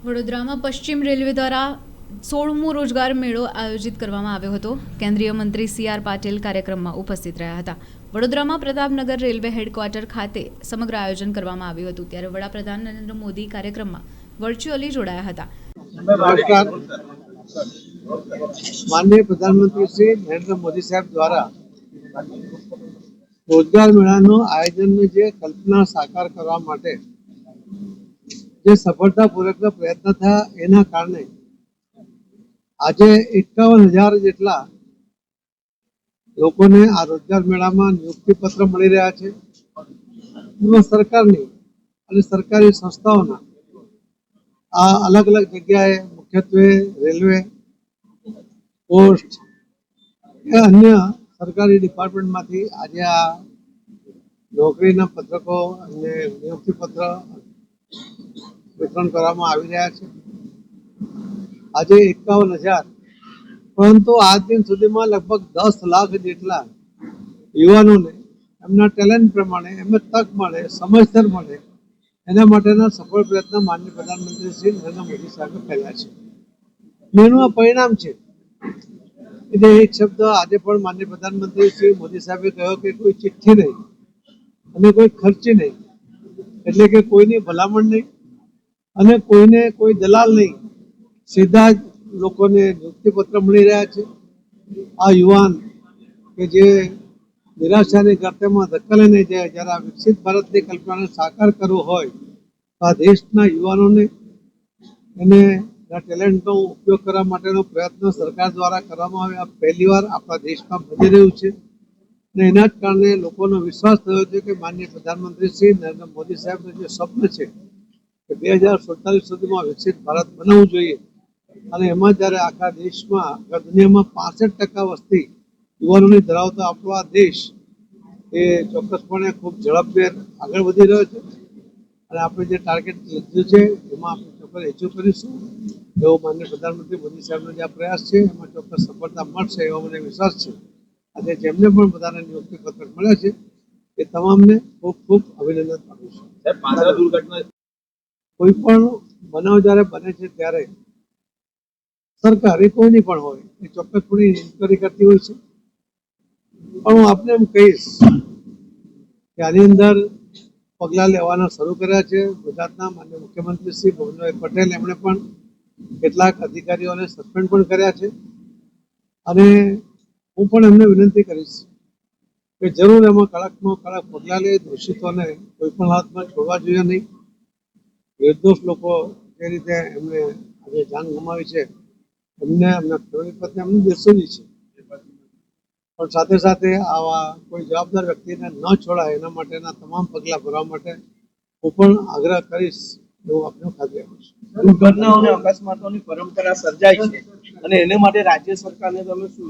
વડોદરામાં પશ્ચિમ રેલવે દ્વારા 16મો રોજગાર મેળો આયોજિત કરવામાં આવ્યો હતો. કેન્દ્રીય મંત્રી સી.આર. પાટીલ કાર્યક્રમમાં ઉપસ્થિત રહ્યા હતા. વડોદરામાં પ્રતાપનગર રેલવે હેડક્વાર્ટર ખાતે સમગ્ર આયોજન કરવામાં આવ્યું હતું. ત્યારે વડાપ્રધાન નરેન્દ્ર મોદી કાર્યક્રમમાં વર્ચ્યુઅલી જોડાયા હતા. माननीय प्रधानमंत्री श्री नरेंद्र मोदी साहब द्वारा रोजगार मेळाનું આયોજનની જે કલ્પના સાકાર કરવા માટે જે સફળતાપૂર્વક પ્રયત્ન થયા એના કારણે આજે 51,000 જેટલા લોકોને આ રોજગાર મેળામાં નિયુક્તિ પત્ર મળી રહ્યા છે. સરકારની અને સરકારી સંસ્થાઓના આ અલગ અલગ જગ્યાએ મુખ્યત્વે રેલવે, પોસ્ટ એ અન્ય સરકારી ડિપાર્ટમેન્ટમાંથી આજે આ નોકરીના પત્રકો અને નિયુક્તિ પત્ર વિતરણ કરવામાં આવી રહ્યા છે. આજે 51,000, પરંતુ આજ દિન સુધીમાં લગભગ 10 લાખ જેટલા યુવાનોને એમના ટેલેન્ટ પ્રમાણે એમને તક મળે, સમયસર મળે, એના માટેના સફળ પ્રયત્ન માનનીય પ્રધાનમંત્રી શ્રી નરેન્દ્ર મોદી સાહેબે કર્યા છે. એનું આ પરિણામ છે. એટલે એક શબ્દ આજે પણ માનનીય પ્રધાનમંત્રી શ્રી મોદી સાહેબે કહ્યો કે કોઈ ચિઠ્ઠી નહીં અને કોઈ ખર્ચી નહીં, એટલે કે કોઈની ભલામણ નહીં અને કોઈને કોઈ દલાલ નહીં, સીધા જ લોકોને નિયુક્તિપત્ર મળી રહ્યા છે. આ યુવાન કે જે નિરાશાની ગર્તમાં ધકેલાઈને જાય, જ્યારે આ વિકસિત ભારતની કલ્પનાને સાકાર કરવો હોય તો આ દેશના યુવાનોને એને ટેલેન્ટનો ઉપયોગ કરવા માટેનો પ્રયત્ન સરકાર દ્વારા કરવામાં આવે. આ પહેલીવાર આપણા દેશમાં બની રહ્યું છે અને એના જ કારણે લોકોનો વિશ્વાસ થયો છે કે માનનીય પ્રધાનમંત્રી શ્રી નરેન્દ્ર મોદી સાહેબનું જે સ્વપ્ન છે કે 2047 સુધીમાં વિકસિત ભારત બનાવવું જોઈએ, અને એમાં જ્યારે આખા દેશમાં, દુનિયામાં 65% વસ્તી યુવાનોની ધરાવતો આપણો આ દેશ એ ચોક્કસપણે ખૂબ ઝડપભેર આગળ વધી રહ્યો છે. અને આપણે જે ટાર્ગેટ લીધું છે એમાં આપણે ચોક્કસ એચીવ કરીશું. એવો માનનીય પ્રધાનમંત્રી મોદી સાહેબનો જે આ પ્રયાસ છે એમાં ચોક્કસ સફળતા મળશે એવો મને વિશ્વાસ છે. આજે જેમને પણ બધાને નિયુક્તિ પત્ર મળ્યા છે એ તમામને ખૂબ ખૂબ અભિનંદન આપું છું. કોઈ પણ બનાવ જ્યારે બને છે ત્યારે સરકાર એ કોઈની પણ હોય એ ચોક્કસપણે ઇન્ક્વાયરી કરતી હોય છે. પણ હું આપને એમ કહીશ કે આની અંદર પગલાં લેવાના શરૂ કર્યા છે. ગુજરાતના માનનીય મુખ્યમંત્રી શ્રી ભૂપેન્દ્રભાઈ પટેલ એમણે પણ કેટલાક અધિકારીઓને સસ્પેન્ડ પણ કર્યા છે. અને હું પણ એમને વિનંતી કરીશ કે જરૂર એમાં કડકમાં કડક પગલાં લે. દોષિતોને કોઈ પણ હાથમાં છોડવા જોઈએ નહીં. નિર્દોષ લોકો જે રીતે એમને આજે જાન ગુમાવી છે એમને, એમના ફેમિલી પત્ની, એમનું દેશોની છે, પણ સાથે સાથે આવા કોઈ જવાબદાર વ્યક્તિને ન છોડાય એના માટેના તમામ પગલાં ભરવા માટે હું પણ આગ્રહ કરીશ એવું આપને ખાતરી આપું છું. દુર્ઘટનાઓ અને અકસ્માતોની પરંપરા સર્જાય છે અને એને માટે રાજ્ય સરકારને તમે શું